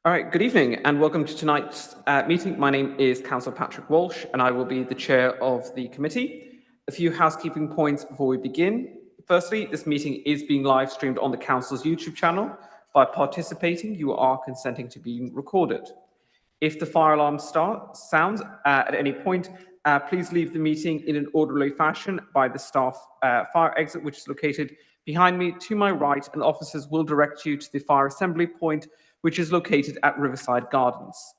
All right, good evening and welcome to tonight's meeting. My name is Councillor Patrick Walsh and I will be the chair of the committee. A few housekeeping points before we begin. Firstly, this meeting is being live streamed on the council's YouTube channel. By participating, you are consenting to being recorded. If the fire alarm sounds at any point, please leave the meeting in an orderly fashion by the staff fire exit, which is located behind me to my right, and officers will direct you to the fire assembly point, which is located at Riverside Gardens.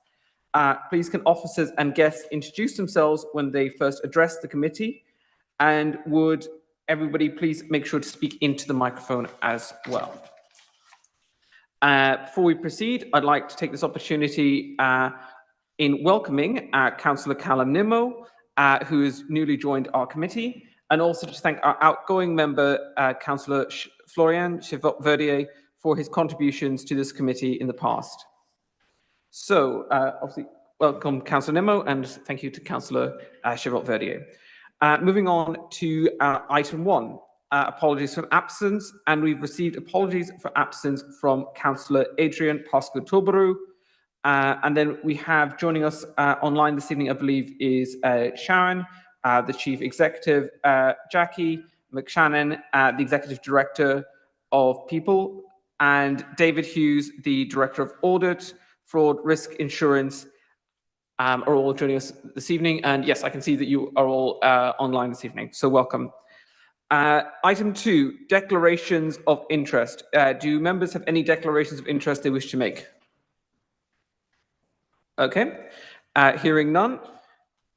Please can officers and guests introduce themselves when they first address the committee, and would everybody please make sure to speak into the microphone as well. Before we proceed, I'd like to take this opportunity in welcoming Councillor Callum Nimmo, who has newly joined our committee, and also to thank our outgoing member, Councillor Florian Chevot-Verdier, for his contributions to this committee in the past. So, obviously, welcome Councillor Nimmo, and thank you to Councillor Chevot-Verdier. Moving on to item 1, apologies for absence, and we've received apologies for absence from Councillor Adrian Pasco-Tobaru. And then we have joining us online this evening, I believe, is Sharon, the Chief Executive, Jackie McShannon, the Executive Director of People, and David Hughes, the Director of Audit, Fraud, Risk, Insurance, are all joining us this evening. And yes, I can see that you are all online this evening, so welcome. Item 2, declarations of interest. Do members have any declarations of interest they wish to make? Okay, hearing none.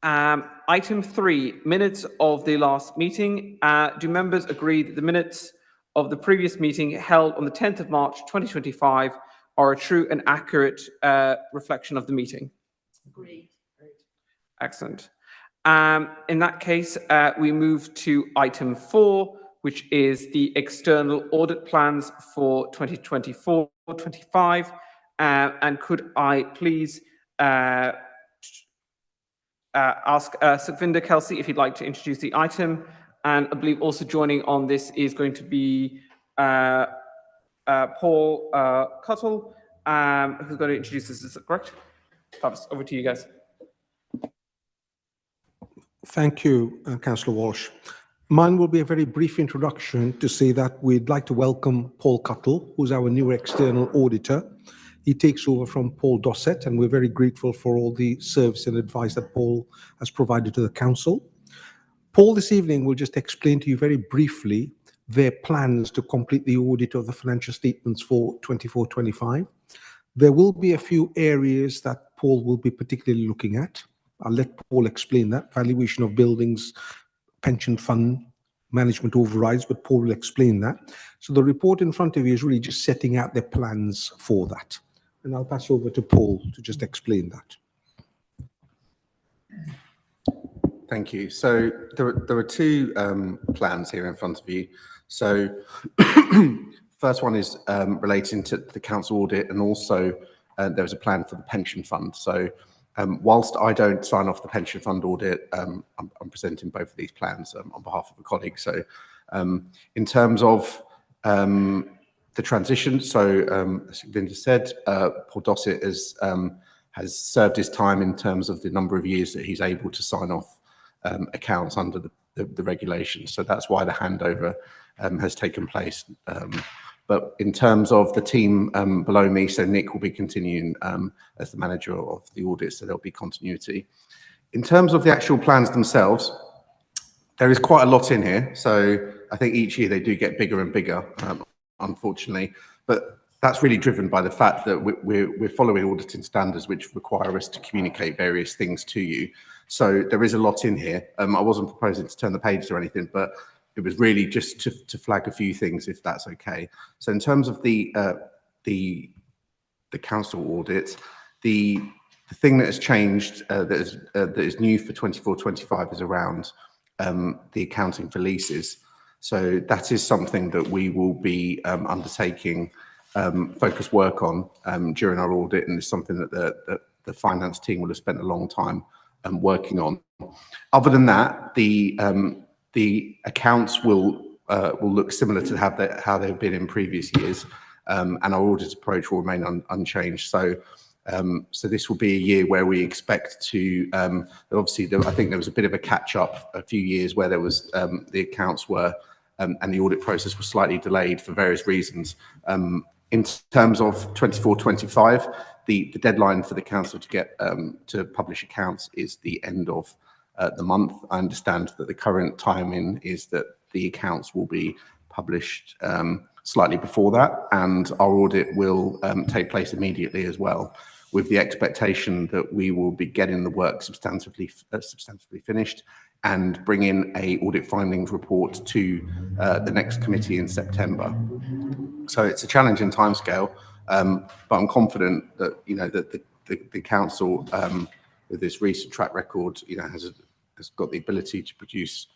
Item 3, minutes of the last meeting. Do members agree that the minutes of the previous meeting held on the 10th of March 2025 are a true and accurate reflection of the meeting? Agreed. Excellent. In that case, we move to item 4, which is the external audit plans for 2024-25. And could I please ask Sukhvinder Kelsey if he'd like to introduce the item? And I believe also joining on this is going to be Paul Cuttle, who's going to introduce this. Is that correct? Perhaps over to you guys. Thank you, Councillor Walsh. Mine will be a very brief introduction to say that we'd like to welcome Paul Cuttle, who's our new external auditor. He takes over from Paul Dossett, and we're very grateful for all the service and advice that Paul has provided to the council. Paul this evening will just explain to you very briefly their plans to complete the audit of the financial statements for 24-25. There will be a few areas that Paul will be particularly looking at. I'll let Paul explain that. Valuation of buildings, pension fund, management overrides, but Paul will explain that. So the report in front of you is really just setting out their plans for that. And I'll pass over to Paul to just explain that. Thank you. So there are two plans here in front of you. So first one is relating to the council audit, and also there's a plan for the pension fund. So whilst I don't sign off the pension fund audit, I'm presenting both of these plans on behalf of a colleague. So in terms of the transition, so as Linda said, Paul Dossett has served his time in terms of the number of years that he's able to sign off accounts under the regulations. So that's why the handover has taken place. But in terms of the team below me, so Nick will be continuing as the manager of the audit, so there'll be continuity. In terms of the actual plans themselves, there is quite a lot in here. So I think each year they do get bigger and bigger, unfortunately. But that's really driven by the fact that we're following auditing standards which require us to communicate various things to you. So there is a lot in here. I wasn't proposing to turn the pages or anything, but it was really just to flag a few things, if that's okay. So in terms of the council audit, the thing that has changed, that is new for 24-25 is around the accounting for leases. So that is something that we will be undertaking focused work on during our audit, and it's something that the finance team will have spent a long time working on. Other than that, the accounts will look similar to how they've been in previous years. and our audit approach will remain unchanged. So this will be a year where we expect to, obviously, I think there was a bit of a catch-up a few years where there was, the accounts were, and the audit process was slightly delayed for various reasons. In terms of 24-25, the deadline for the council to get to publish accounts is the end of the month. I understand that the current timing is that the accounts will be published slightly before that, and our audit will take place immediately as well, with the expectation that we will be getting the work substantively finished and bring in a audit findings report to the next committee in September. So it's a challenging timescale, but I'm confident that that the council, with this recent track record, has got the ability to produce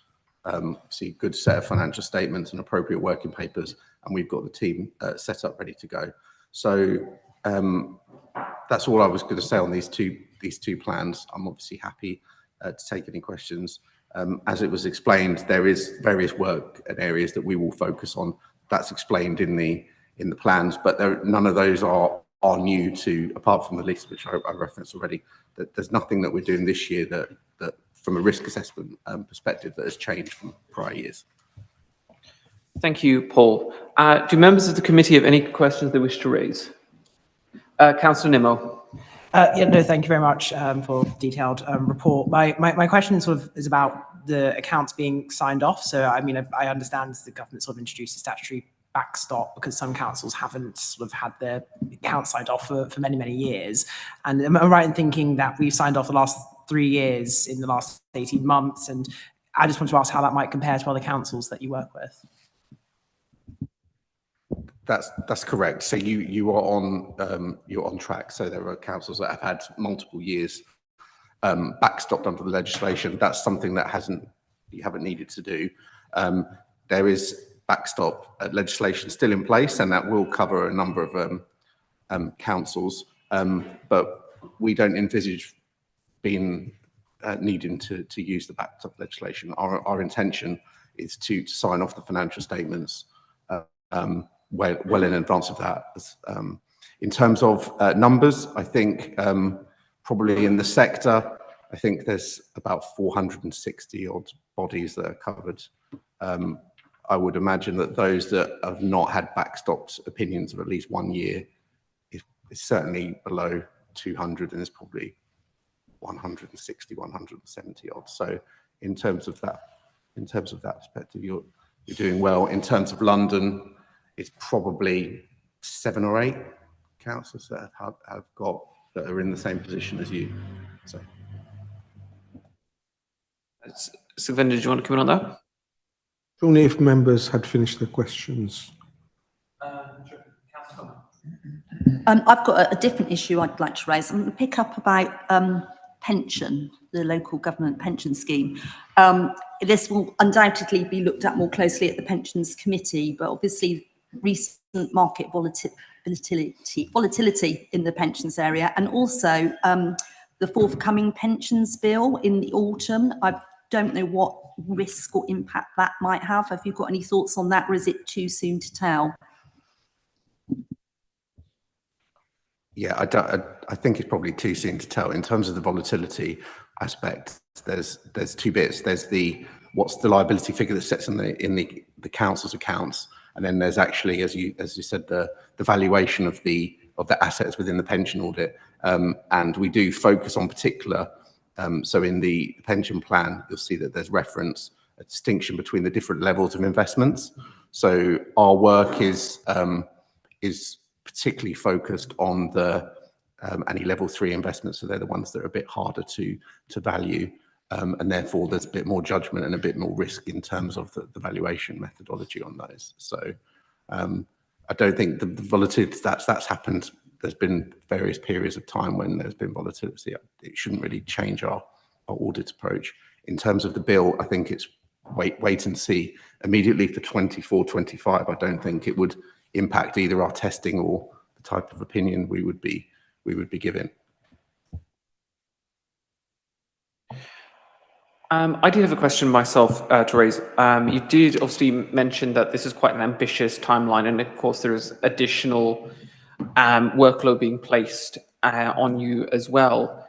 a good set of financial statements and appropriate working papers, and we've got the team set up ready to go. So that's all I was going to say on these two plans. I'm obviously happy to take any questions. As it was explained, there is various work and areas that we will focus on. That's explained in the plans, but none of those are new to, apart from the list which I referenced already. That there's nothing that we're doing this year that from a risk assessment perspective that has changed from prior years. Thank you, Paul. Do members of the committee have any questions they wish to raise? Councillor Nimmo. Yeah, no, thank you very much for detailed report. My question is about the accounts being signed off. So, I mean, I understand the government introduced a statutory backstop because some councils haven't had their accounts signed off for many years. And am I right in thinking that we've signed off the last 3 years in the last 18 months? And I just want to ask how that might compare to other councils that you work with. That's correct. So you're on track. So there are councils that have had multiple years backstopped under the legislation. That's something that you haven't needed to do. There is backstop legislation still in place, and that will cover a number of councils. But we don't envisage being needing to use the backstop legislation. Our intention is to sign off the financial statements well in advance of that. In terms of numbers, I think probably in the sector, I think there's about 460 odd bodies that are covered. I would imagine that those that have not had backstopped opinions of at least 1 year is certainly below 200, and is probably 160, 170 odd. So in terms of that perspective, you're doing well. In terms of London, it's probably 7 or 8 councils that that are in the same position as you. So, Sylvain, did you want to come in on that? Only if members had finished their questions. I've got a different issue I'd like to raise. I'm going to pick up about pension, the local government pension scheme. This will undoubtedly be looked at more closely at the Pensions Committee, but obviously recent market volatility in the pensions area, and also the forthcoming pensions bill in the autumn. I don't know what risk or impact that might have. Have you got any thoughts on that, or is it too soon to tell? Yeah, I think it's probably too soon to tell. In terms of the volatility aspect, there's 2 bits. There's what's the liability figure that sits in the council's accounts, and then there's actually, as you said, the valuation of the assets within the pension audit. And we do focus on particular. So in the pension plan, you'll see that there's a distinction between the different levels of investments. So our work is particularly focused on any level 3 investments. So they're the ones that are a bit harder to value. And therefore there's a bit more judgment and a bit more risk in terms of the valuation methodology on those. So I don't think the volatility that's happened. There's been various periods of time when there's been volatility. It shouldn't really change our audit approach. In terms of the bill, I think it's wait and see. Immediately for 24-25, I don't think it would impact either our testing or the type of opinion we would be giving. I did have a question myself to raise. You did obviously mention that this is quite an ambitious timeline, and of course there is additional workload being placed on you as well.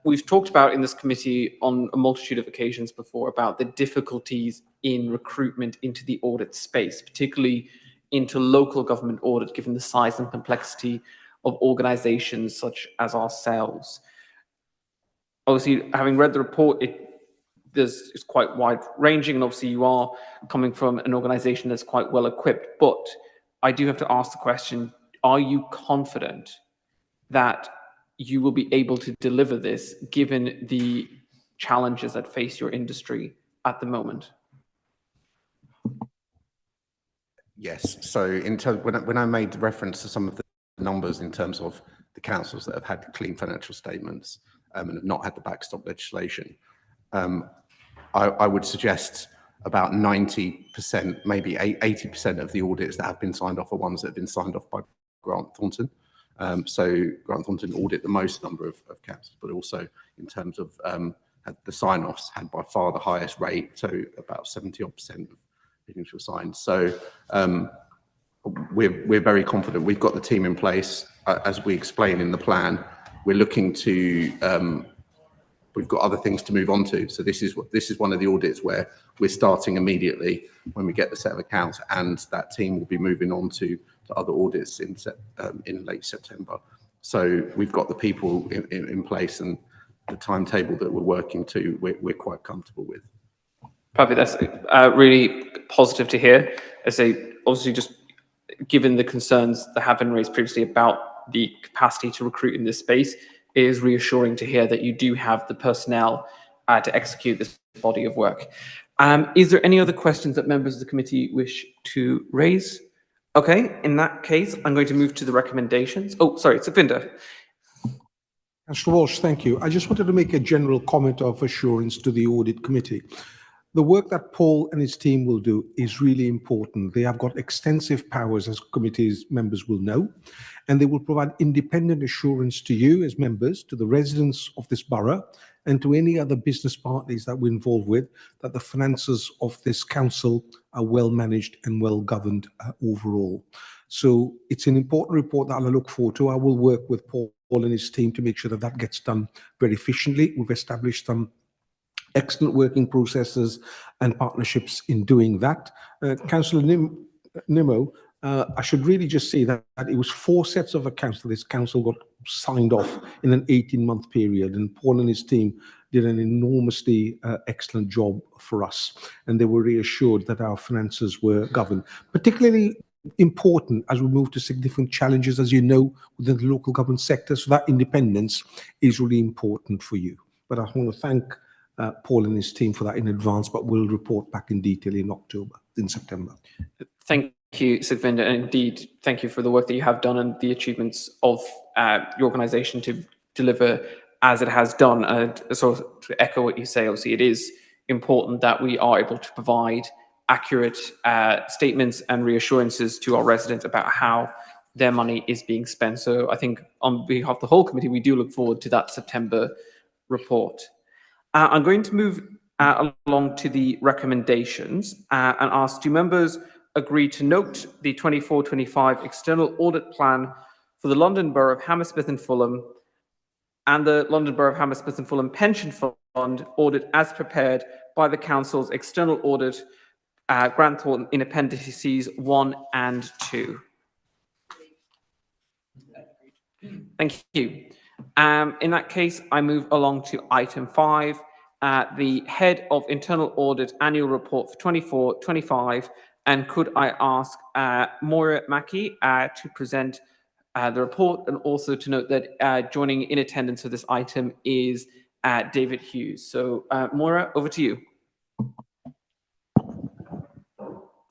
We've talked about in this committee on a multitude of occasions before about the difficulties in recruitment into the audit space, particularly into local government audit, given the size and complexity of organizations such as ourselves. Obviously, having read the report, it's quite wide ranging, and obviously you are coming from an organization that's quite well equipped. But I do have to ask the question, are you confident that you will be able to deliver this given the challenges that face your industry at the moment? Yes. So in terms, when I made reference to some of the numbers in terms of the councils that have had clean financial statements and have not had the backstop legislation, I would suggest about 90%, maybe 80% of the audits that have been signed off are ones that have been signed off by Grant Thornton. So Grant Thornton audit the most number of councils, but also in terms of the sign-offs had by far the highest rate, so about 70% of meetings were signed. So we're very confident. We've got the team in place, as we explain in the plan. We're looking to. We've got other things to move on to. So this is one of the audits where we're starting immediately when we get the set of accounts, and that team will be moving on to other audits in late September. So we've got the people in place, and the timetable that we're working to, we're quite comfortable with. Perfect. That's really positive to hear. I say, obviously, just given the concerns that have been raised previously about the capacity to recruit in this space, it is reassuring to hear that you do have the personnel to execute this body of work. Is there any other questions that members of the committee wish to raise? Okay, in that case, I'm going to move to the recommendations. Oh, sorry, Sukhvinder. Councillor Walsh, thank you. I just wanted to make a general comment of assurance to the audit committee. The work that Paul and his team will do is really important. They have got extensive powers, as committee's members will know, and they will provide independent assurance to you as members, to the residents of this borough, and to any other business parties that we're involved with, that the finances of this council are well managed and well governed overall. So it's an important report that I look forward to. I will work with Paul and his team to make sure that that gets done very efficiently. We've established some excellent working processes and partnerships in doing that. Councillor Nimmo, I should really just say that it was 4 sets of accounts that this council got signed off in an 18-month period, and Paul and his team did an enormously excellent job for us, and they were reassured that our finances were governed. Particularly important as we move to significant challenges, as you know, within the local government sector, so that independence is really important for you. But I want to thank Paul and his team for that in advance, but we'll report back in detail in September. Thank you, Sukhvinder, and indeed, thank you for the work that you have done and the achievements of your organisation to deliver as it has done. And so to echo what you say, obviously it is important that we are able to provide accurate statements and reassurances to our residents about how their money is being spent. So I think on behalf of the whole committee, we do look forward to that September report. I'm going to move along to the recommendations and ask, do members agree to note the 24-25 external audit plan for the London Borough of Hammersmith and Fulham and the London Borough of Hammersmith and Fulham Pension Fund audit as prepared by the Council's external audit, Grant Thornton, in appendices 1 and 2? Thank you. In that case, I move along to item 5, the Head of Internal Audit Annual Report for 24-25. And could I ask Moira Mackey to present the report, and also to note that joining in attendance for this item is David Hughes. So Moira, over to you.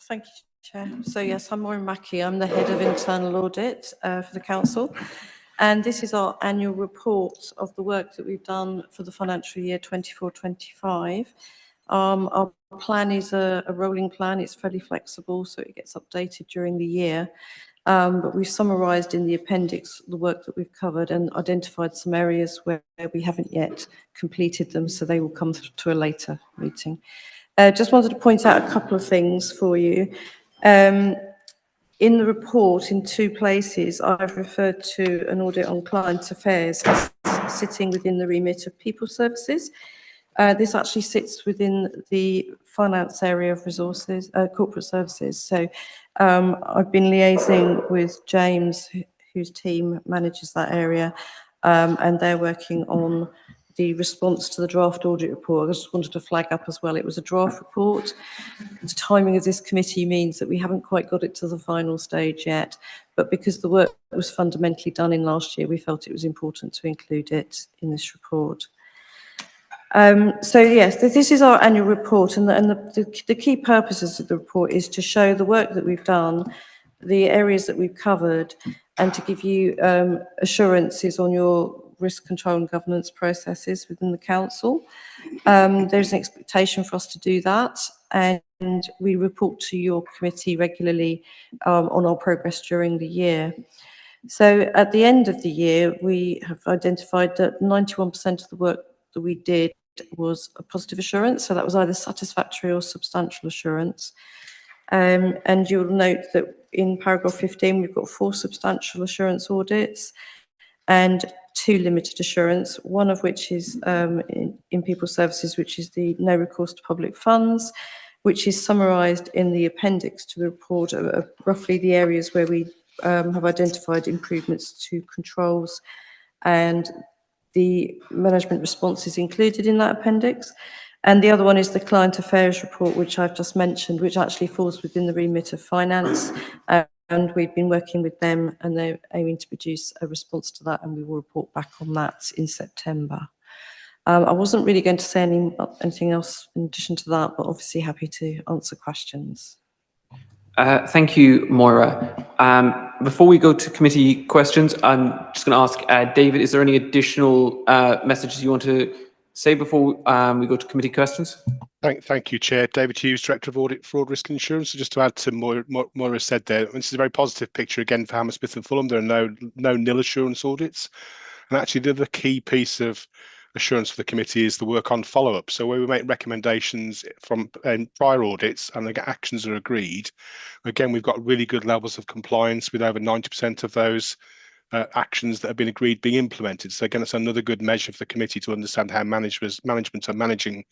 Thank you, Chair. So yes, I'm Moira Mackey. I'm the Head of Internal Audit for the Council. And this is our annual report of the work that we've done for the financial year 24-25. Our plan is a rolling plan. It's fairly flexible, so it gets updated during the year. But we've summarised in the appendix the work that we've covered and identified some areas where we haven't yet completed them, so they will come to a later meeting. Just wanted to point out a couple of things for you. In the report, in two places, I've referred to an audit on client affairs as sitting within the remit of people services. This actually sits within the finance area of resources, corporate services. So I've been liaising with James, whose team manages that area, and they're working on the response to the draft audit report. I just wanted to flag up as well, it was a draft report. The timing of this committee means that we haven't quite got it to the final stage yet, but because the work was fundamentally done in last year, we felt it was important to include it in this report. So yes, this is our annual report, and the key purposes of the report is to show the work that we've done, the areas that we've covered, and to give you assurances on your risk control and governance processes within the council. There's an expectation for us to do that, and we report to your committee regularly on our progress during the year. So at the end of the year, we have identified that 91% of the work that we did was a positive assurance, so that was either satisfactory or substantial assurance. And you'll note that in paragraph 15, we've got 4 substantial assurance audits and 2 limited assurance, one of which is in people services, which is the no recourse to public funds, which is summarised in the appendix to the report of roughly the areas where we have identified improvements to controls, and the management response is included in that appendix. And the other one is the client affairs report, which I've just mentioned, which actually falls within the remit of finance. And we've been working with them, and they're aiming to produce a response to that, and we will report back on that in September. I wasn't really going to say anything else in addition to that, but obviously happy to answer questions. Thank you, Moira. Before we go to committee questions, I'm just going to ask David, is there any additional messages you want to say before we go to committee questions? Thank you, Chair. David Hughes, Director of Audit, Fraud, Risk and Insurance. So just to add to Moira said there, this is a very positive picture again for Hammersmith and Fulham. There are no nil assurance audits. And actually, the other key piece of assurance for the committee is the work on follow-up. So where we make recommendations from prior audits and the actions are agreed, again, we've got really good levels of compliance with over 90% of those actions that have been agreed being implemented. So again, it's another good measure for the committee to understand how management are managing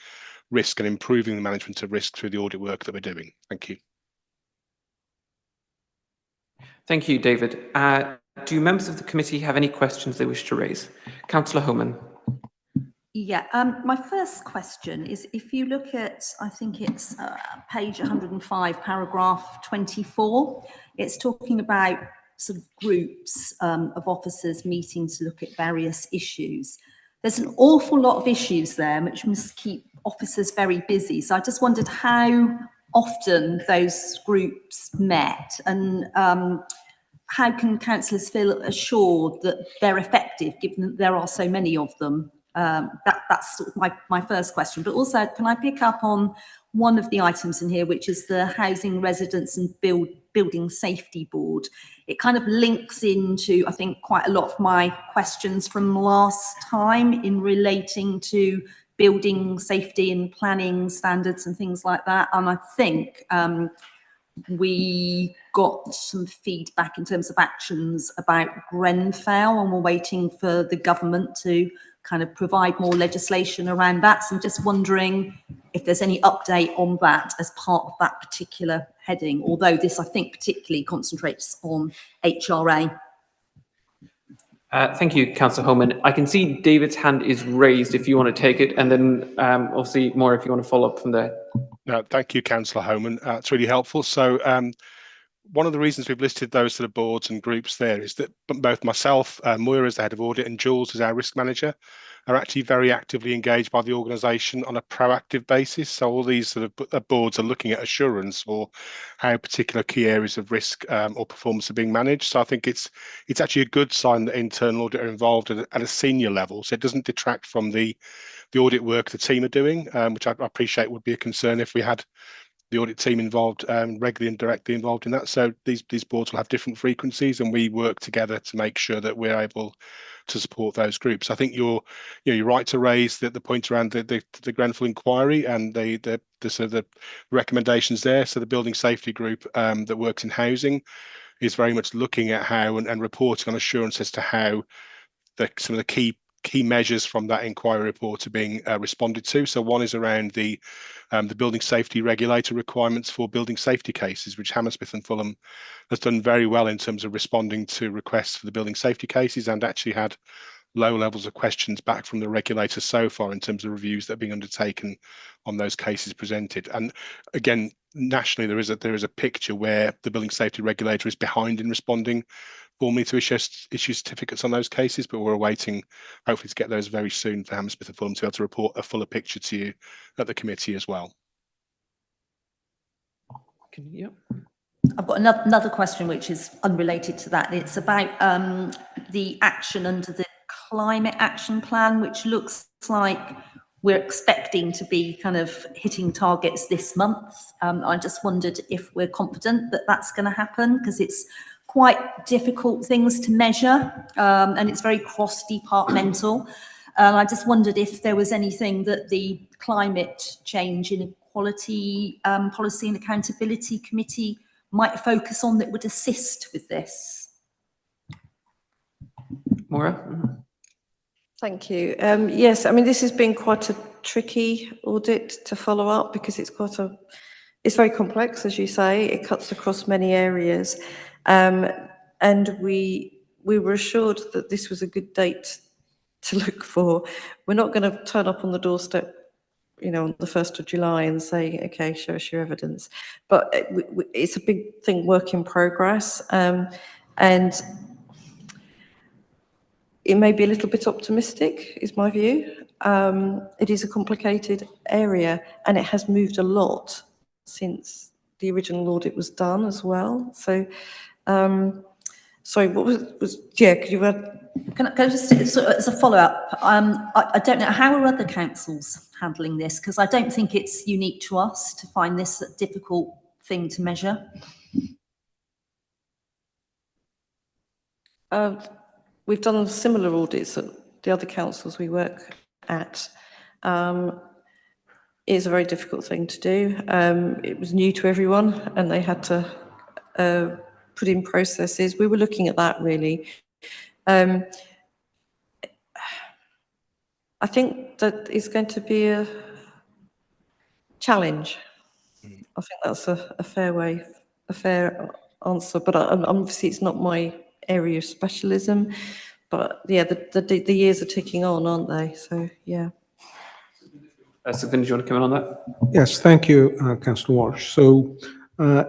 risk and improving the management of risk through the audit work that we're doing. Thank you. Thank you, David. Do members of the committee have any questions they wish to raise? Councillor Homan. Yeah, my first question is, if you look at, I think it's page 105, paragraph 24, it's talking about sort of groups of officers meeting to look at various issues. There's an awful lot of issues there which must keep officers very busy. So I just wondered how often those groups met, and how can councillors feel assured that they're effective, given that there are so many of them? That's sort of my first question. But also, can I pick up on one of the items in here, which is the Housing, Residence and Building Safety Board? It kind of links into, I think, quite a lot of my questions from last time in relating to building safety and planning standards and things like that. And I think we got some feedback in terms of actions about Grenfell, and we're waiting for the government to kind of provide more legislation around that. So I'm just wondering if there's any update on that as part of that particular heading, although this, I think, particularly concentrates on HRA. Thank you, Councillor Homan. I can see David's hand is raised if you want to take it, and then obviously more if you want to follow up from there. No, thank you, Councillor Homan. It's really helpful. So one of the reasons we've listed those sort of boards and groups there is that both myself, Moira as the head of audit, and Jules as our risk manager are actually very actively engaged by the organisation on a proactive basis. So all these sort of boards are looking at assurance or how particular key areas of risk or performance are being managed. So I think it's actually a good sign that internal audit are involved at a senior level. So it doesn't detract from the audit work the team are doing, which I appreciate would be a concern if we had the audit team involved regularly and directly involved in that. So these boards will have different frequencies, and we work together to make sure that we're able to support those groups. I think you're right to raise the point around the Grenfell inquiry and the sort of the recommendations there. So the building safety group that works in housing is very much looking at how and reporting on assurance as to how some of the key measures from that inquiry report are being responded to. So one is around the building safety regulator requirements for building safety cases, which Hammersmith and Fulham has done very well in terms of responding to requests for the building safety cases, and actually had low levels of questions back from the regulator so far in terms of reviews that are being undertaken on those cases presented. And again, nationally, there is a picture where the building safety regulator is behind in responding formally to issue certificates on those cases, but we're awaiting hopefully to get those very soon for Hammersmith and Fulham to be able to report a fuller picture to you at the committee as well. I've got another question which is unrelated to that. It's about the action under the Climate Action Plan, which looks like we're expecting to be kind of hitting targets this month. I just wondered if we're confident that that's going to happen, because it's quite difficult things to measure, and it's very cross-departmental. I just wondered if there was anything that the Climate Change Inequality Policy and Accountability Committee might focus on that would assist with this. Maura? Thank you. Yes, I mean, this has been quite a tricky audit to follow up, because it's very complex, as you say. It cuts across many areas, and we were assured that this was a good date to look for. We're not going to turn up on the doorstep, on the 1st of July and say, okay, show us your evidence. But it's a big thing, work in progress, and it may be a little bit optimistic, is my view. It is a complicated area, and it has moved a lot since the original audit was done as well. So, sorry, what was yeah, could you add? Can I just, sort of, as a follow-up, I don't know, how are other councils handling this? Because I don't think it's unique to us to find this a difficult thing to measure. We've done similar audits at the other councils we work at. It's a very difficult thing to do. It was new to everyone, and they had to put in processes. We were looking at that, really. I think that it's going to be a challenge. I think that's a fair answer, but obviously it's not my area of specialism. But yeah, the years are ticking on, aren't they? So yeah. Stephen, do you want to come in on that? Yes, thank you, Councillor Walsh. So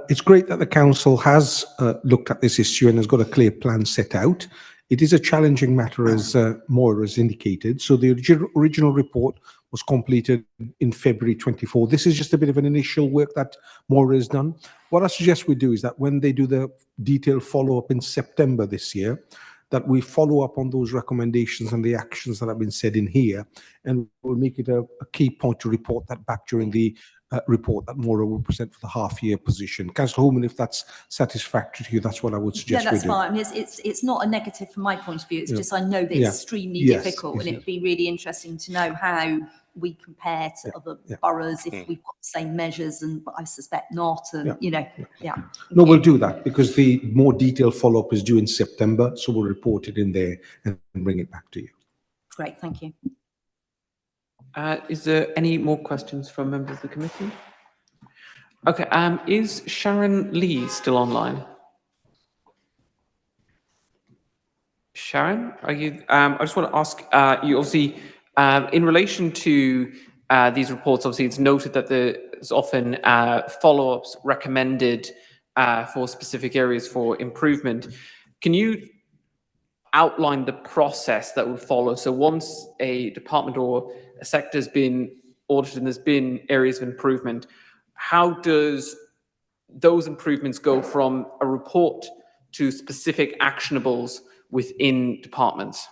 it's great that the council has looked at this issue and has got a clear plan set out. It is a challenging matter, as Maura has indicated. So the original report was completed in February 24. This is just a bit of an initial work that Maura has done. What I suggest we do is that when they do the detailed follow-up in September this year, that we follow up on those recommendations and the actions that have been said in here, and we'll make it a key point to report that back during the report that Maura will present for the half-year position. Councillor Holman, if that's satisfactory to you, that's what I would suggest we do. Yeah, that's fine. I mean, it's not a negative from my point of view. It's just I know that it's extremely difficult, and it would be really interesting to know how we compare to other boroughs if we've got the same measures, and but I suspect not. And No, we'll do that, because the more detailed follow-up is due in September, so we'll report it in there and bring it back to you. Great, thank you. Is there any more questions from members of the committee? Okay, is Sharon Lee still online? Sharon, are you? I just want to ask you, obviously, in relation to these reports, obviously it's noted that there's often follow-ups recommended for specific areas for improvement. Can you outline the process that would follow? So once a department or a sector has been audited and there's been areas of improvement, how does those improvements go from a report to specific actionables within departments?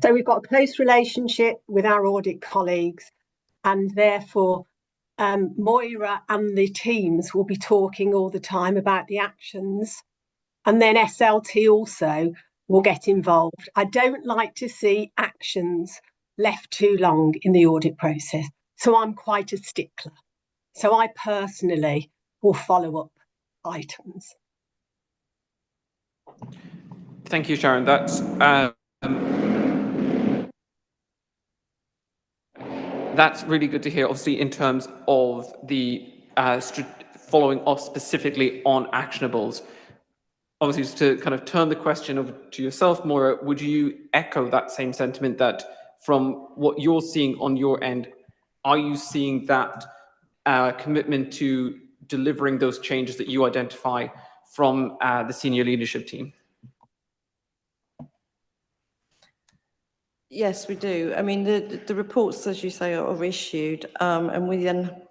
So we've got a close relationship with our audit colleagues, and therefore Moira and the teams will be talking all the time about the actions, and then SLT also will get involved. I don't like to see actions left too long in the audit process, so I'm quite a stickler. So I personally will follow up items. Thank you, Sharon. That's really good to hear, obviously, in terms of the following up specifically on actionables. Obviously, to kind of turn the question over to yourself, Maura, would you echo that same sentiment that from what you're seeing on your end, are you seeing that commitment to delivering those changes that you identify from the senior leadership team? Yes, we do. I mean, the reports, as you say, are issued, and we then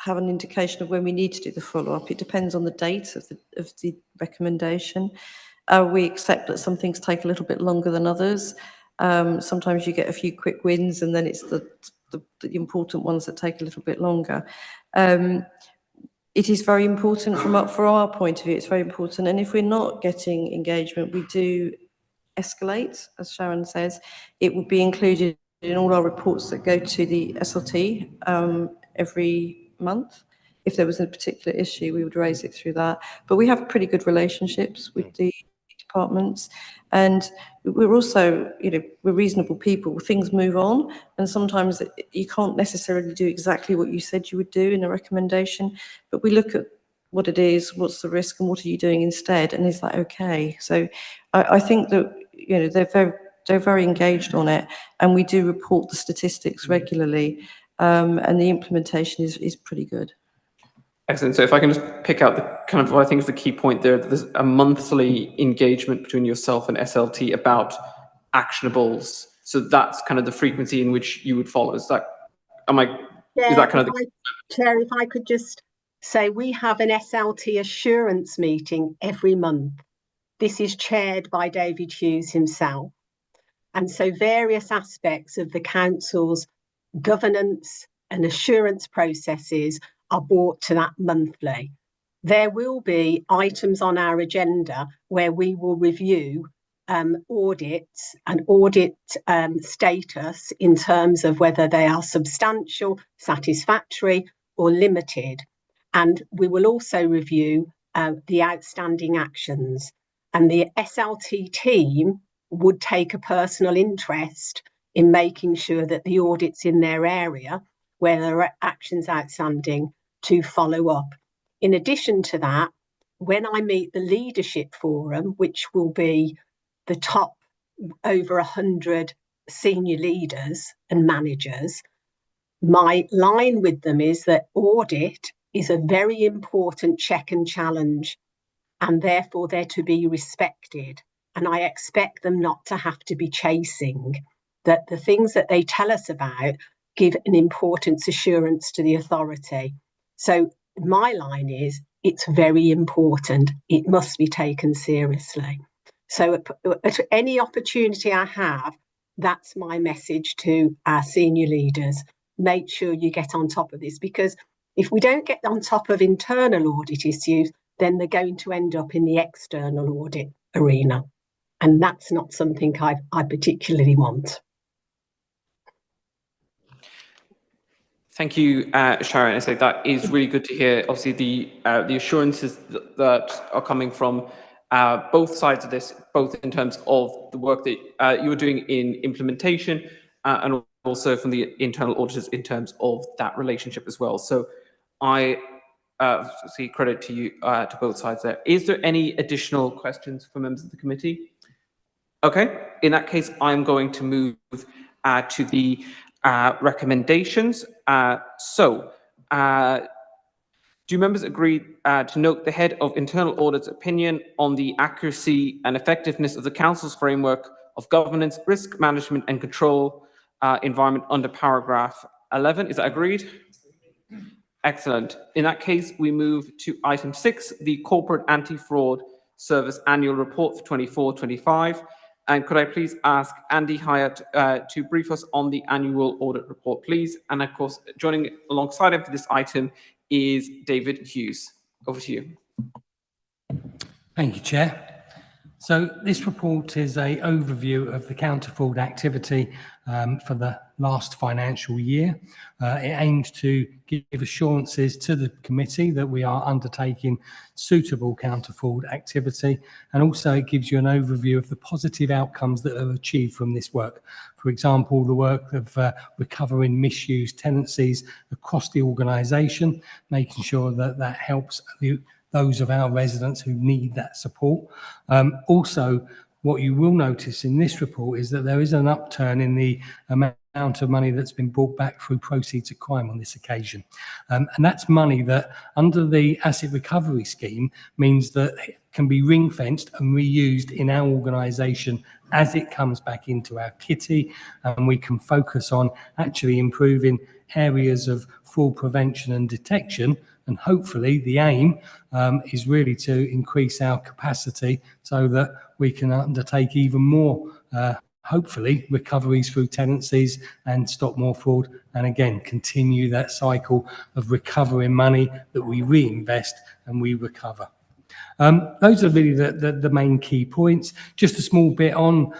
have an indication of when we need to do the follow-up. It depends on the date of the recommendation. We accept that some things take a little bit longer than others. Sometimes you get a few quick wins, and then it's the important ones that take a little bit longer. It is very important from our point of view. It's very important, and if we're not getting engagement, we do escalate, as Sharon says. It will be included in all our reports that go to the SLT every month. If there was a particular issue, we would raise it through that. But we have pretty good relationships with the departments, and we're also, we're reasonable people. Things move on, and sometimes you can't necessarily do exactly what you said you would do in a recommendation, but we look at what it is, what's the risk, and what are you doing instead, and is that okay? So I think that they're very engaged on it, and we do report the statistics regularly, and the implementation is pretty good. Excellent. So if I can just pick out the kind of what I think is the key point there, that there's a monthly engagement between yourself and SLT about actionables. So that's kind of the frequency in which you would follow. Is that kind of Chair, if I could just say, we have an SLT assurance meeting every month. This is chaired by David Hughes himself. And so various aspects of the council's governance and assurance processes are brought to that monthly. There will be items on our agenda where we will review audits and audit status in terms of whether they are substantial, satisfactory, or limited. And we will also review the outstanding actions. And the SLT team would take a personal interest in making sure that the audits in their area, where there are actions outstanding, to follow up. In addition to that, when I meet the leadership forum, which will be the top over 100 senior leaders and managers, my line with them is that audit is a very important check and challenge, and therefore they're to be respected. And I expect them not to have to be chasing, that the things that they tell us about give an importance assurance to the authority. So my line is, it's very important. It must be taken seriously. So at any opportunity I have, that's my message to our senior leaders. Make sure you get on top of this, because if we don't get on top of internal audit issues, then they're going to end up in the external audit arena. And that's not something I particularly want. Thank you, Sharon. I say that is really good to hear. Obviously, the assurances that are coming from both sides of this, both in terms of the work that you're doing in implementation and also from the internal auditors in terms of that relationship as well. So I see credit to you, to both sides there. Is there any additional questions from members of the committee? Okay, in that case, I'm going to move to the recommendations. Do members agree to note the head of internal audit's opinion on the accuracy and effectiveness of the council's framework of governance, risk management and control environment under paragraph 11? Is that agreed? Excellent. In that case, we move to item 6, the Corporate Anti-Fraud Service Annual Report for 24-25. And could I please ask Andy Hyatt to brief us on the annual audit report, please? And of course, joining alongside him for this item is David Hughes. Over to you. Thank you, Chair. So this report is an overview of the counter-fraud activity for the last financial year. It aims to give assurances to the committee that we are undertaking suitable counter-fraud activity, and also it gives you an overview of the positive outcomes that are achieved from this work. For example, the work of recovering misused tenancies across the organisation, making sure that that helps those of our residents who need that support. Also, what you will notice in this report is that there is an upturn in the amount of money that's been brought back through proceeds of crime on this occasion. And that's money that, under the asset recovery scheme, means that it can be ring-fenced and reused in our organisation as it comes back into our kitty, and we can focus on actually improving areas of fraud prevention and detection. And hopefully the aim is really to increase our capacity so that we can undertake even more, hopefully, recoveries through tenancies and stop more fraud. And again, continue that cycle of recovering money that we reinvest and we recover. Those are really the main key points. Just a small bit on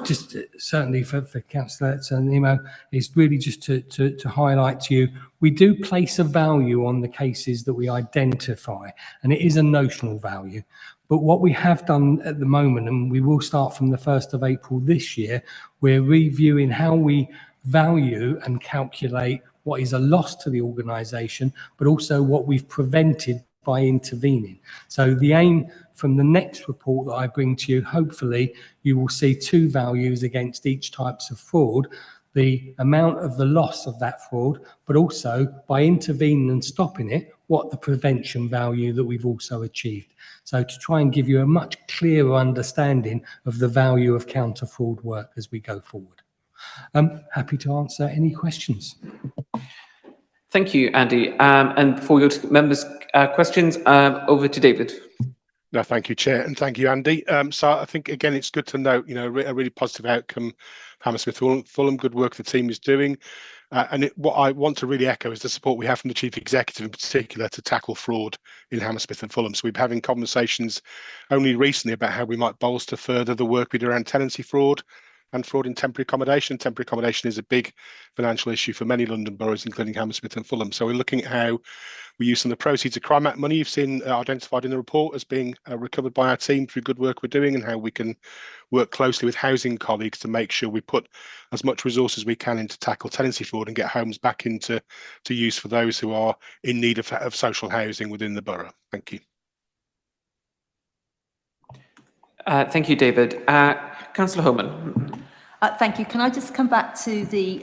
just certainly for Councillor Nemo, is really just to highlight to you, we do place a value on the cases that we identify, and it is a notional value. But what we have done at the moment, and we will start from the 1st of April this year, we're reviewing how we value and calculate what is a loss to the organisation, but also what we've prevented by intervening. So the aim from the next report that I bring to you, hopefully you will see two values against each types of fraud, the amount of the loss of that fraud, but also by intervening and stopping it, what the prevention value that we've also achieved. So to try and give you a much clearer understanding of the value of counter fraud work as we go forward. I'm happy to answer any questions. Thank you, Andy. And for your members' questions, over to David. No, thank you, Chair, and thank you, Andy. So I think, again, it's good to note, a really positive outcome. Hammersmith Fulham, good work the team is doing. And what I want to really echo is the support we have from the Chief Executive in particular to tackle fraud in Hammersmith and Fulham. So we've been having conversations only recently about how we might bolster further the work we do around tenancy fraud and fraud in temporary accommodation. Temporary accommodation is a big financial issue for many London boroughs, including Hammersmith and Fulham. So we're looking at how we use some of the proceeds of Crime Act money you've seen identified in the report as being recovered by our team through good work we're doing, and how we can work closely with housing colleagues to make sure we put as much resource as we can into tackle tenancy fraud and get homes back into use for those who are in need of social housing within the borough. Thank you. Thank you, David. Councillor Homan. Thank you. Can I just come back to the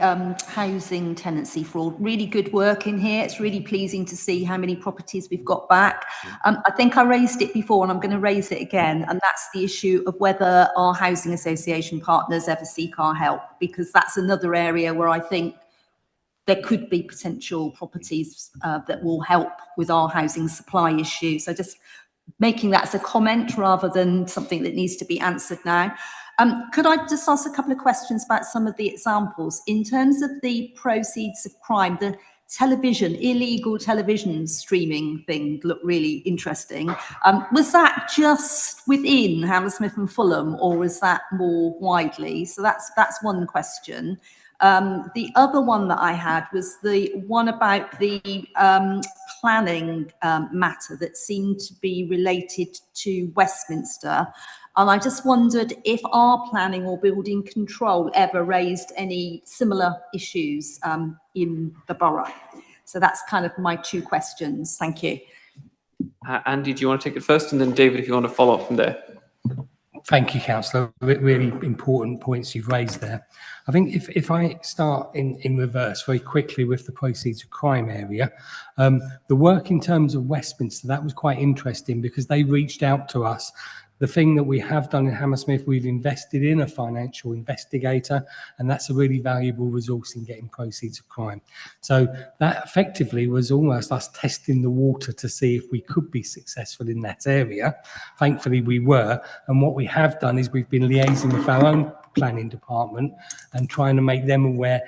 housing tenancy fraud? Really good work in here. It's really pleasing to see how many properties we've got back. I think I raised it before and I'm going to raise it again, and that's the issue of whether our housing association partners ever seek our help, because that's another area where I think there could be potential properties that will help with our housing supply issue. So just making that as a comment rather than something that needs to be answered now. Could I just ask a couple of questions about some of the examples? In terms of the proceeds of crime, the television, illegal television streaming thing looked really interesting. Was that just within Hammersmith and Fulham, or was that more widely? So that's one question. The other one that I had was the one about the planning matter that seemed to be related to Westminster. And I just wondered if our planning or building control ever raised any similar issues in the borough. So that's kind of my two questions. Thank you. Andy, do you want to take it first? And then David, if you want to follow up from there. Thank you, Councillor. Really important points you've raised there. I think if I start in reverse very quickly with the proceeds of crime area, the work in terms of Westminster, that was quite interesting because they reached out to us. The thing that we have done in Hammersmith, we've invested in a financial investigator, and that's a really valuable resource in getting proceeds of crime. So that effectively was almost us testing the water to see if we could be successful in that area. Thankfully, we were. And what we have done is we've been liaising with our own planning department and trying to make them aware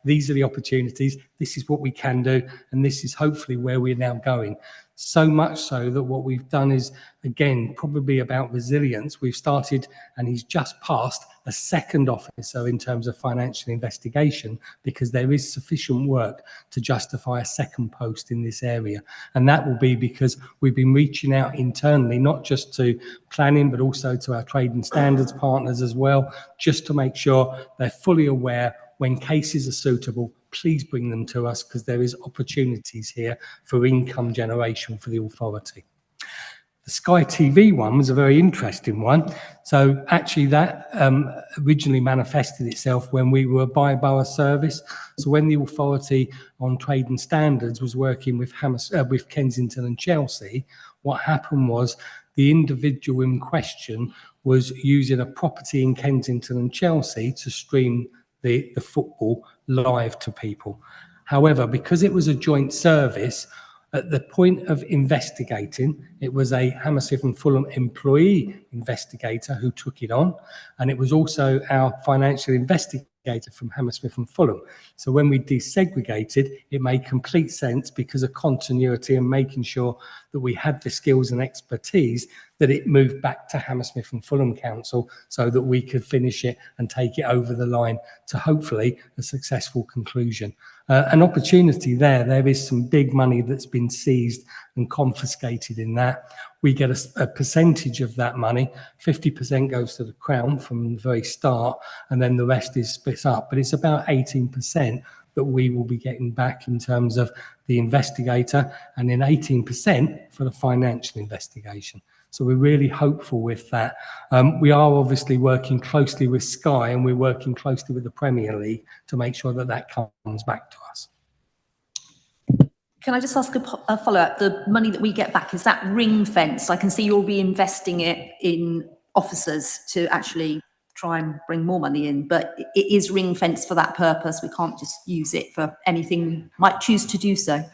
these are the opportunities, this is what we can do, and this is hopefully where we're now going. So much so that what we've done is, again, probably about resilience. We've started, and he's just passed a second officer in terms of financial investigation, because there is sufficient work to justify a second post in this area. And that will be because we've been reaching out internally, not just to planning, but also to our trade and standards partners as well, just to make sure they're fully aware when cases are suitable, please bring them to us, because there is opportunities here for income generation for the authority. The Sky TV one was a very interesting one. So actually that originally manifested itself when we were a by-borough service. So when the authority on trade and standards was working with Kensington and Chelsea, what happened was the individual in question was using a property in Kensington and Chelsea to stream the football live to people. However, because it was a joint service, at the point of investigating, it was a Hammersmith and Fulham employee investigator who took it on, and it was also our financial investigator from Hammersmith and Fulham. So when we desegregated, it made complete sense because of continuity and making sure that we had the skills and expertise, that it moved back to Hammersmith and Fulham Council so that we could finish it and take it over the line to hopefully a successful conclusion. An opportunity there is some big money that's been seized and confiscated in that. We get a percentage of that money. 50% goes to the Crown from the very start, and then the rest is split up. But it's about 18% that we will be getting back in terms of the investigator, and then 18% for the financial investigation. So we're really hopeful with that. We are obviously working closely with Sky, and we're working closely with the Premier League to make sure that that comes back to us. Can I just ask a follow-up? The money that we get back, is that ring-fenced? I can see you'll be investing it in officers to actually try and bring more money in, but it is ring-fenced for that purpose. We can't just use it for anything we might choose to do so.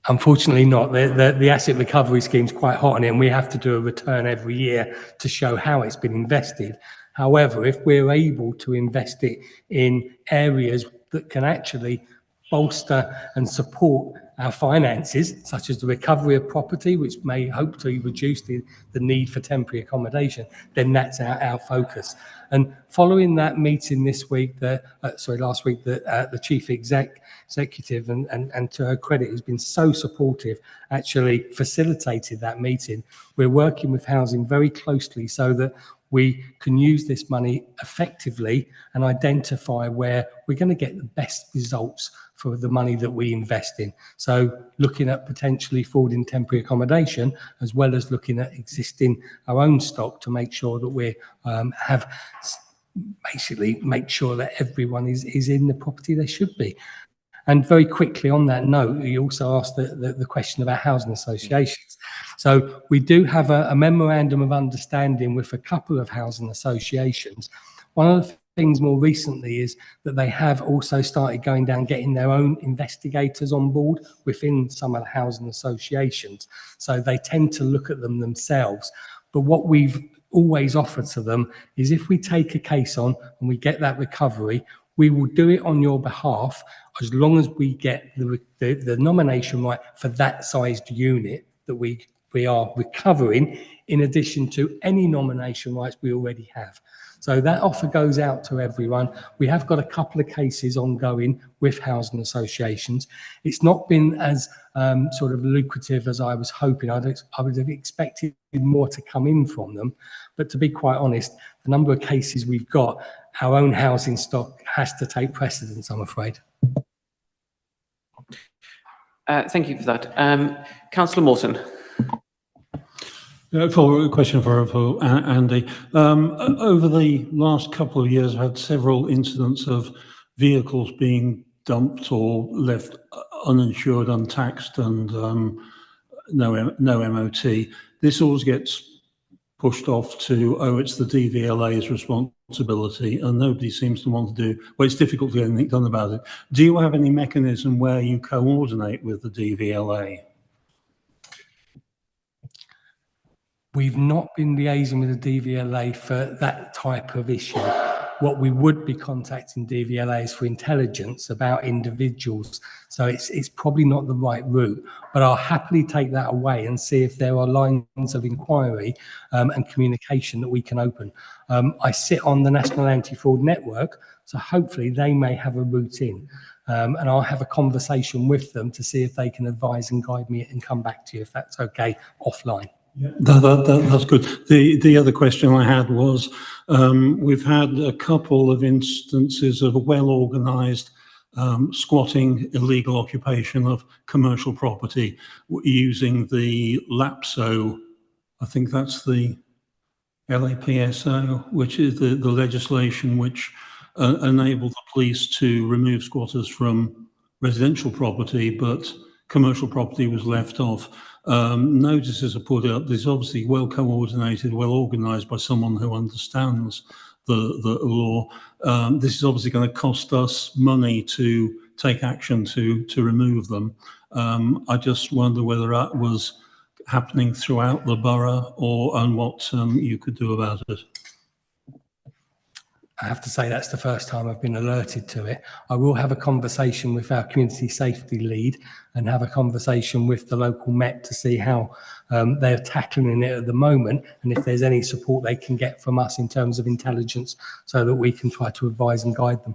Unfortunately not. The asset recovery scheme is quite hot on it, and we have to do a return every year to show how it's been invested. However, if we're able to invest it in areas that can actually bolster and support our finances, such as the recovery of property, which may hopefully reduce the need for temporary accommodation, then that's our focus. And following that meeting this week, last week, the chief executive, and to her credit, has been so supportive, actually facilitated that meeting. We're working with housing very closely so that we can use this money effectively and identify where we're going to get the best results for the money that we invest in. So looking at potentially forwarding temporary accommodation, as well as looking at existing our own stock to make sure that we have basically make sure that everyone is in the property they should be. And very quickly on that note, you also asked the question about housing associations. So we do have a memorandum of understanding with a couple of housing associations. One of the things more recently is that they have also started going down, getting their own investigators on board within some of the housing associations. So they tend to look at them themselves. But what we've always offered to them is, if we take a case on and we get that recovery, we will do it on your behalf as long as we get the nomination right for that sized unit that we are recovering, in addition to any nomination rights we already have. So that offer goes out to everyone. We have got a couple of cases ongoing with housing associations. It's not been as sort of lucrative as I was hoping. I would have expected more to come in from them. But to be quite honest, the number of cases we've got, our own housing stock has to take precedence, I'm afraid. Thank you for that. Councillor Morton. For a question for Andy. Over the last couple of years, I've had several incidents of vehicles being dumped or left uninsured, untaxed, and no MOT. This always gets pushed off to, oh, it's the DVLA's responsibility, and nobody seems to want to do, well, it's difficult to get anything done about it. Do you have any mechanism where you coordinate with the DVLA? We've not been liaising with the DVLA for that type of issue. What we would be contacting DVLA is for intelligence about individuals. So it's probably not the right route, but I'll happily take that away and see if there are lines of inquiry and communication that we can open. I sit on the National Anti-Fraud Network, so hopefully they may have a route in. And I'll have a conversation with them to see if they can advise and guide me and come back to you if that's okay offline. Yeah, that's good. The other question I had was, we've had a couple of instances of well-organised squatting, illegal occupation of commercial property using the LAPSO, I think that's the LAPSO, which is the legislation which enabled the police to remove squatters from residential property, but commercial property was left off. Notices are put up. There's obviously well coordinated, well organised by someone who understands the law. This is obviously going to cost us money to take action to remove them. I just wonder whether that was happening throughout the borough and what you could do about it. I have to say that's the first time I've been alerted to it. I will have a conversation with our community safety lead and have a conversation with the local Met to see how they're tackling it at the moment and if there's any support they can get from us in terms of intelligence so that we can try to advise and guide them.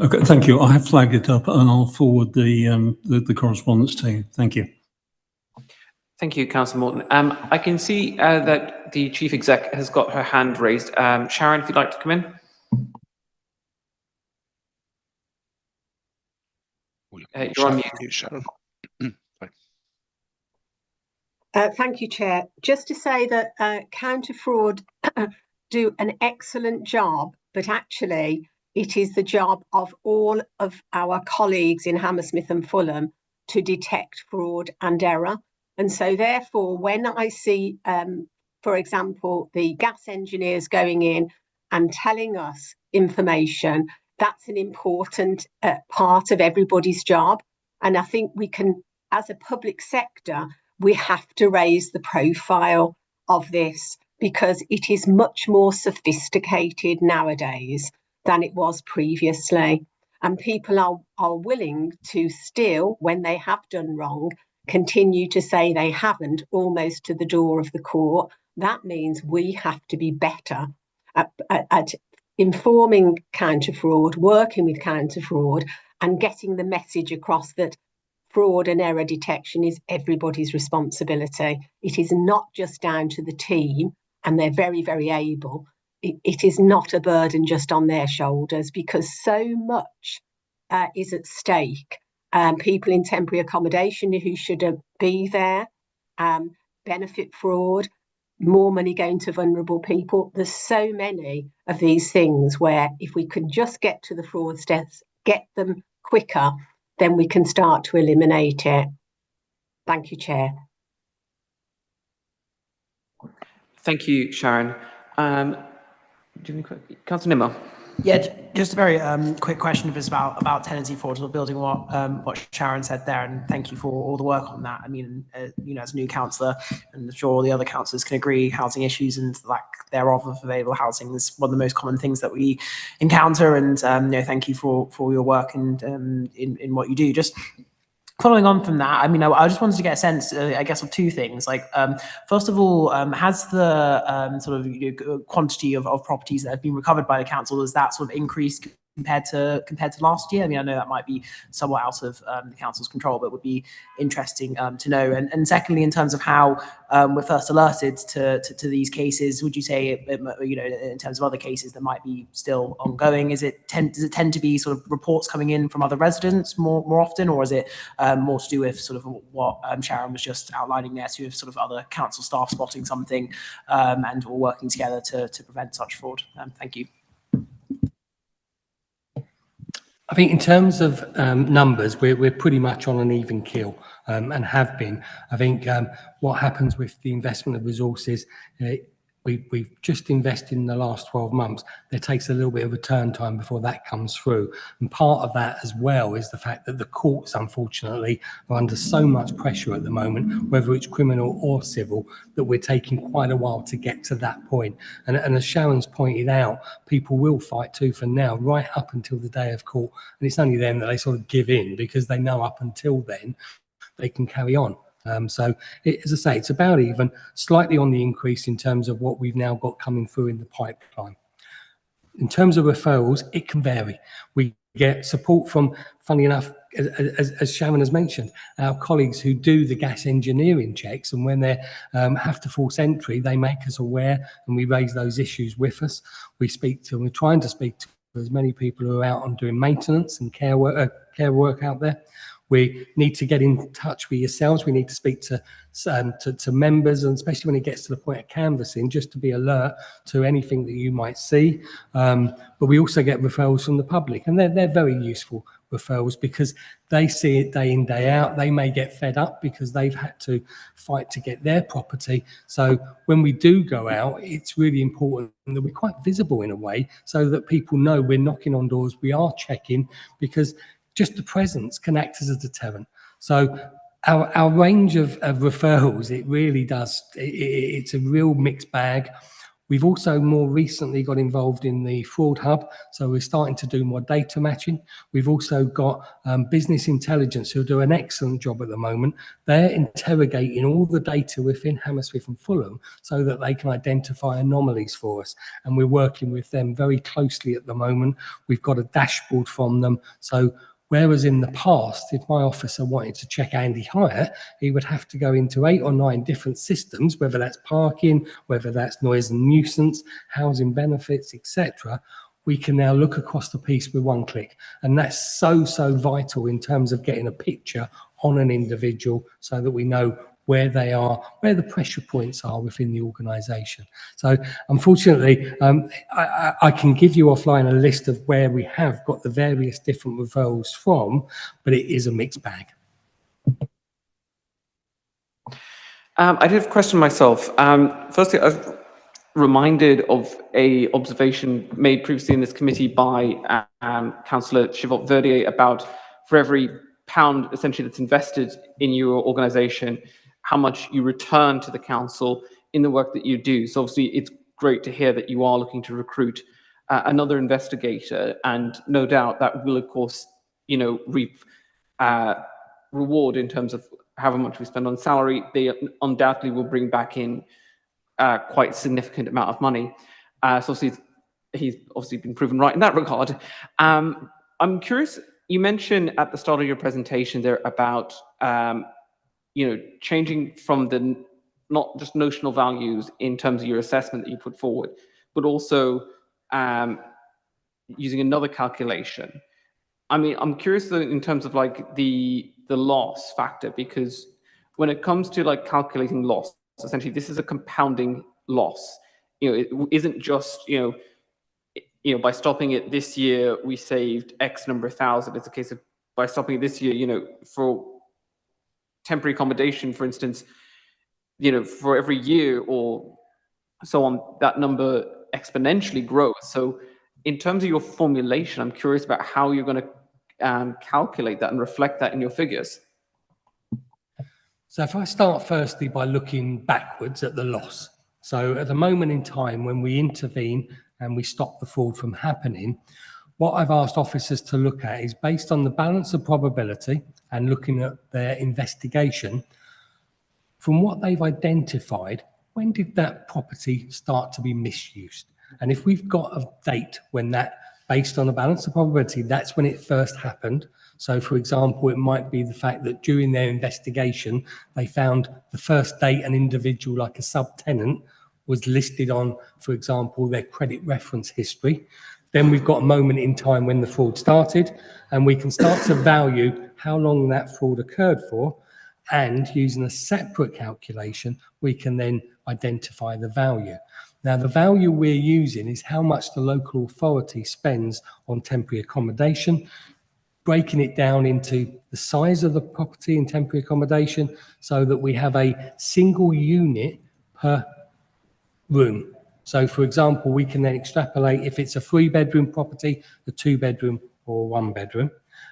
Okay, thank you. I have flagged it up and I'll forward the correspondence to you. Thank you. Thank you, Councillor Morton. I can see that the Chief Exec has got her hand raised. Sharon, if you'd like to come in. You're on mute. Sharon. Thank you, Chair. Just to say that Counter Fraud do an excellent job, but actually it is the job of all of our colleagues in Hammersmith and Fulham to detect fraud and error. And so therefore, when I see, for example, the gas engineers going in and telling us information, that's an important part of everybody's job. And I think we can, as a public sector, we have to raise the profile of this because it is much more sophisticated nowadays than it was previously. And people are willing to still, when they have done wrong, continue to say they haven't, almost to the door of the court. That means we have to be better at informing counter fraud, working with counter fraud, and getting the message across that fraud and error detection is everybody's responsibility. It is not just down to the team, and they're very, very able. It is not a burden just on their shoulders because so much is at stake. People in temporary accommodation who should be there, benefit fraud, more money going to vulnerable people. There's so many of these things where if we can just get to the fraudsters, get them quicker, then we can start to eliminate it. Thank you, Chair. Thank you, Sharon. Councillor Nimmo. Yeah, just a very quick question about tenancy fraud, sort of building what Sharon said there, and thank you for all the work on that. I mean, you know, as a new councillor, and I'm sure all the other councillors can agree, housing issues and lack thereof of available housing is one of the most common things that we encounter. And you know, thank you for your work and in what you do. Just following on from that, I mean, I just wanted to get a sense, I guess, of two things. Like, first of all, has the sort of quantity of properties that have been recovered by the council, has that sort of increased compared to last year? I mean, I know that might be somewhat out of the council's control, but would be interesting to know. And secondly, in terms of how we're first alerted to these cases, would you say, you know, in terms of other cases that might be still ongoing, does it tend to be sort of reports coming in from other residents more often, or is it more to do with sort of what Sharon was just outlining there, to have sort of other council staff spotting something and all working together to prevent such fraud? Thank you. I think in terms of numbers, we're pretty much on an even keel and have been. I think what happens with the investment of resources, we've just invested in the last 12 months. There takes a little bit of a turn time before that comes through. And part of that as well is the fact that the courts, unfortunately, are under so much pressure at the moment, whether it's criminal or civil, that we're taking quite a while to get to that point. And as Sharon's pointed out, people will fight tooth and nail right up until the day of court. And it's only then that they sort of give in, because they know up until then they can carry on. As I say, it's about even, slightly on the increase in terms of what we've now got coming through in the pipeline. In terms of referrals, it can vary. We get support from, funny enough, as Sharon has mentioned, our colleagues who do the gas engineering checks, and when they have to force entry, they make us aware and we raise those issues with us. We're trying to speak to as many people who are out on doing maintenance and care work out there. We need to get in touch with yourselves. We need to speak to members, and especially when it gets to the point of canvassing, just to be alert to anything that you might see. But we also get referrals from the public, and they're very useful referrals because they see it day in, day out. They may get fed up because they've had to fight to get their property. So when we do go out, it's really important that we're quite visible in a way so that people know we're knocking on doors, we are checking, because just the presence can act as a deterrent. So our range of referrals, it really does, it's a real mixed bag. We've also more recently got involved in the fraud hub, so we're starting to do more data matching. We've also got business intelligence who do an excellent job at the moment. They're interrogating all the data within Hammersmith and Fulham so that they can identify anomalies for us. And we're working with them very closely at the moment. We've got a dashboard from them. So whereas in the past, if my officer wanted to check Andy Hyatt, he would have to go into 8 or 9 different systems, whether that's parking, whether that's noise and nuisance, housing benefits, etc. We can now look across the piece with one click. And that's so vital in terms of getting a picture on an individual so that we know where they are, where the pressure points are within the organisation. So unfortunately, I can give you offline a list of where we have got the various different referrals from, but it is a mixed bag. I did have a question myself. Firstly, I was reminded of a observation made previously in this committee by Councillor Chivot-Verdier about for every pound essentially that's invested in your organisation, how much you return to the council in the work that you do. So obviously it's great to hear that you are looking to recruit another investigator, and no doubt that will of course, you know, reap reward in terms of however much we spend on salary. They undoubtedly will bring back in quite significant amount of money. So obviously he's obviously been proven right in that regard. I'm curious, you mentioned at the start of your presentation there about you know, changing from the not just notional values in terms of your assessment that you put forward, but also using another calculation. I mean, I'm curious though, in terms of like the loss factor, because when it comes to like calculating loss, essentially this is a compounding loss. You know, it isn't just, you know, by stopping it this year, we saved X number of thousand. It's a case of by stopping it this year, you know, for temporary accommodation, for instance, you know, for every year or so on, that number exponentially grows. So in terms of your formulation, I'm curious about how you're going to calculate that and reflect that in your figures. So if I start firstly by looking backwards at the loss. So at the moment in time when we intervene and we stop the fraud from happening, what I've asked officers to look at is based on the balance of probability and looking at their investigation, from what they've identified, when did that property start to be misused? And if we've got a date when that, based on a balance of probability, that's when it first happened. So for example, it might be the fact that during their investigation, they found the first date an individual like a subtenant was listed on, for example, their credit reference history. Then we've got a moment in time when the fraud started, and we can start to value how long that fraud occurred for, and using a separate calculation, we can then identify the value. Now, the value we're using is how much the local authority spends on temporary accommodation, breaking it down into the size of the property in temporary accommodation so that we have a single unit per room. So, for example, we can then extrapolate if it's a 3-bedroom property, a 2-bedroom, or a 1-bedroom.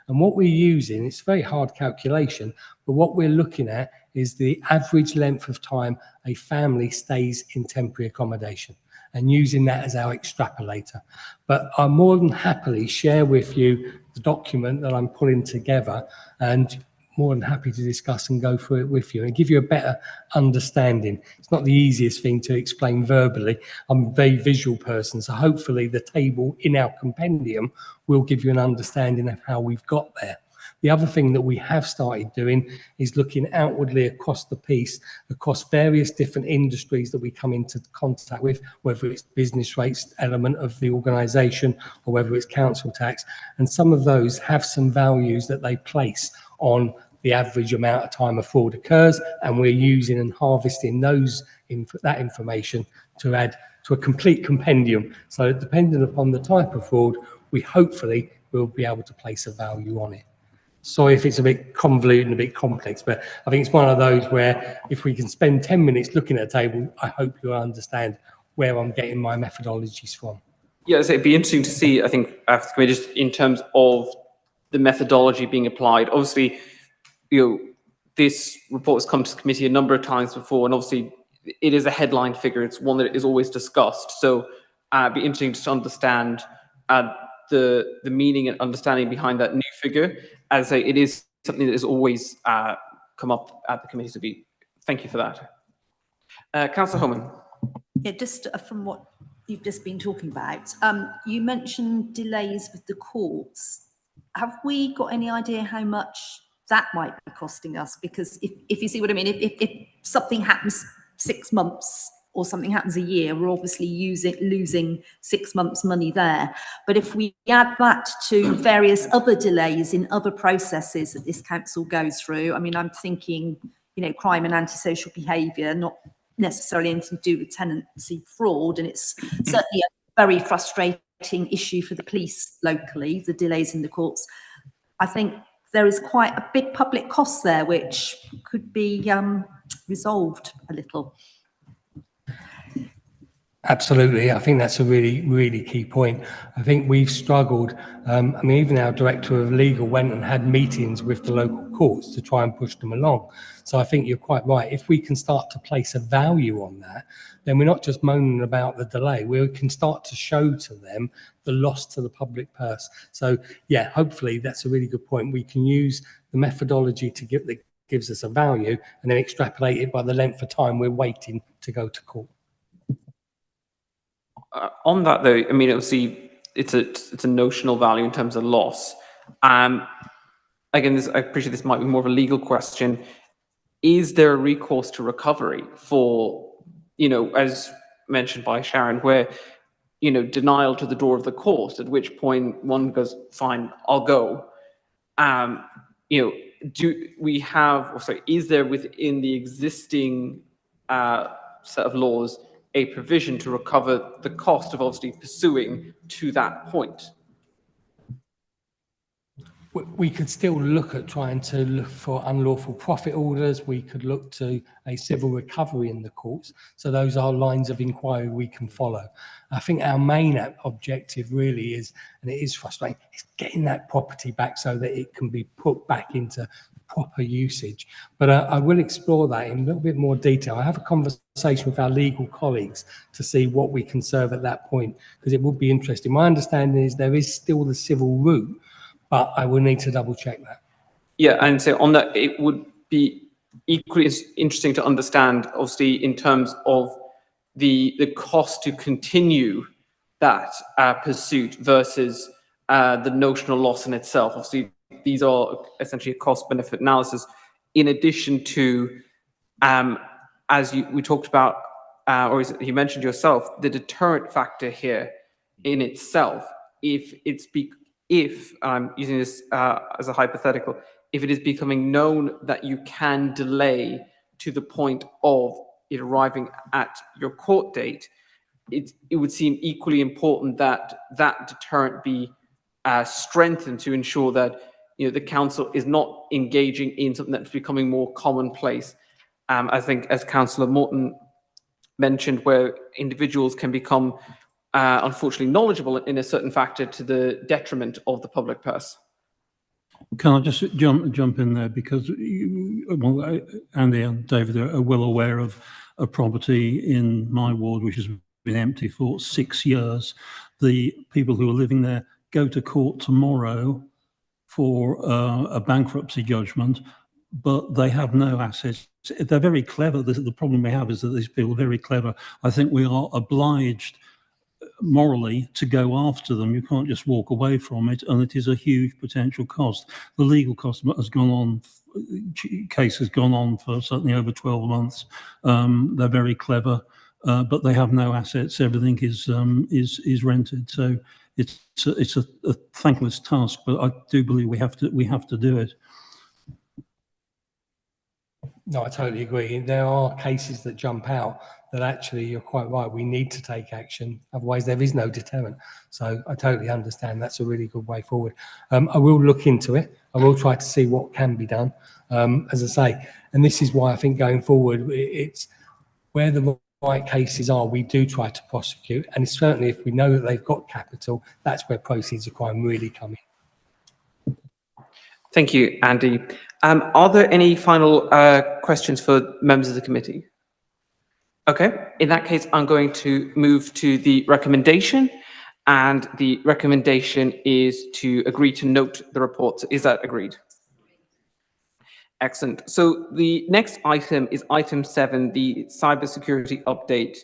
And what we're using, it's a very hard calculation, but what we're looking at is the average length of time a family stays in temporary accommodation, and using that as our extrapolator. But I'll more than happily share with you the document that I'm pulling together, and more than happy to discuss and go through it with you and give you a better understanding. It's not the easiest thing to explain verbally. I'm a very visual person, so hopefully the table in our compendium will give you an understanding of how we've got there. The other thing that we have started doing is looking outwardly across the piece, across various different industries that we come into contact with, whether it's business rates element of the organisation or whether it's council tax. And some of those have some values that they place on the average amount of time a fraud occurs, and we're using and harvesting that information to add to a complete compendium. So depending upon the type of fraud, we hopefully will be able to place a value on it. Sorry if it's a bit convoluted and a bit complex, but I think it's one of those where if we can spend 10 minutes looking at a table, I hope you'll understand where I'm getting my methodologies from. Yeah, so it'd be interesting to see, I think, after the committee, just in terms of the methodology being applied. Obviously, this report has come to the committee a number of times before, and obviously it is a headline figure. It's one that is always discussed. So it'd be interesting to understand the meaning and understanding behind that new figure. As I say, it is something that has always come up at the committee. So thank you for that. Councillor Homan. Yeah, just from what you've just been talking about, you mentioned delays with the courts. Have we got any idea how much that might be costing us? Because if you see what I mean, if something happens 6 months or something happens a year, we're obviously losing 6 months' money there. But if we add that to various other delays in other processes that this council goes through, I mean, I'm thinking, crime and antisocial behaviour, not necessarily anything to do with tenancy fraud, and it's certainly a very frustrating issue for the police locally, the delays in the courts. I think there is quite a big public cost there, which could be resolved a little. Absolutely. I think that's a really, really key point. I think we've struggled. Even our director of legal went and had meetings with the local courts to try and push them along. So I think you're quite right. If we can start to place a value on that, then we're not just moaning about the delay. We can start to show to them the loss to the public purse. So yeah, hopefully that's a really good point. We can use the methodology that gives us a value and then extrapolate it by the length of time we're waiting to go to court. On that, though, obviously it's a notional value in terms of loss. Again, I appreciate this might be more of a legal question. Is there a recourse to recovery for, as mentioned by Sharon, where, denial to the door of the court, at which point one goes, fine, I'll go. Is there within the existing set of laws a provision to recover the cost of obviously pursuing to that point? We could still look at trying to look for unlawful profit orders. We could look to a civil recovery in the courts. So those are lines of inquiry we can follow. I think our main objective really is, and it is frustrating, is getting that property back so that it can be put back into proper usage. But I will explore that in a little bit more detail. I have a conversation with our legal colleagues to see what we can serve at that point, because it would be interesting. My understanding is there is still the civil route, but I will need to double check that. Yeah, and so on that, it would be equally interesting to understand, obviously, in terms of the cost to continue that pursuit versus the notional loss in itself. Obviously, these are essentially a cost-benefit analysis. In addition to, we talked about, or you mentioned yourself, the deterrent factor here in itself. If I'm using this as a hypothetical, if it is becoming known that you can delay to the point of it arriving at your court date, it would seem equally important that that deterrent be strengthened to ensure that the council is not engaging in something that's becoming more commonplace. I think, as Councillor Morton mentioned where individuals can become unfortunately knowledgeable in a certain factor to the detriment of the public purse. Can I just jump in there, because Andy and David are well aware of a property in my ward which has been empty for 6 years. The people who are living there go to court tomorrow for a bankruptcy judgment, but they have no assets. They're very clever. The problem we have is that these people are very clever. I think we are obliged morally to go after them. You can't just walk away from it, and it is a huge potential cost. The legal cost has gone on, case has gone on for certainly over 12 months. They're very clever, but they have no assets. Everything is rented. So it's a thankless task, but I do believe we have to do it. No, I totally agree. There are cases that jump out that actually you're quite right. We need to take action. Otherwise, there is no deterrent. So I totally understand. That's a really good way forward. I will look into it. I will try to see what can be done. As I say, and this is why I think going forward, it's where the right cases are, we do try to prosecute. And certainly if we know that they've got capital, that's where proceeds of crime really come in. Thank you, Andy. Are there any final questions for members of the committee? Okay, in that case, I'm going to move to the recommendation, and the recommendation is to agree to note the report. Is that agreed? Excellent. So the next item is item 7, the cybersecurity update.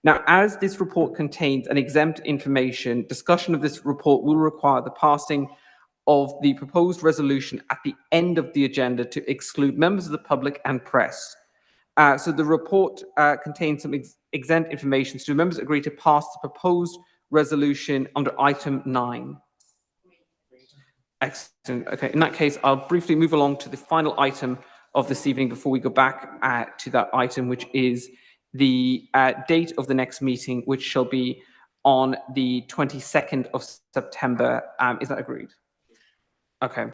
Now, as this report contains an exempt information, discussion of this report will require the passing of the proposed resolution at the end of the agenda to exclude members of the public and press. So the report contains some exempt information. So do members agree to pass the proposed resolution under item 9? Excellent. Okay, in that case, I'll briefly move along to the final item of this evening before we go back to that item, which is the date of the next meeting, which shall be on the 22nd of September. Is that agreed? Okay.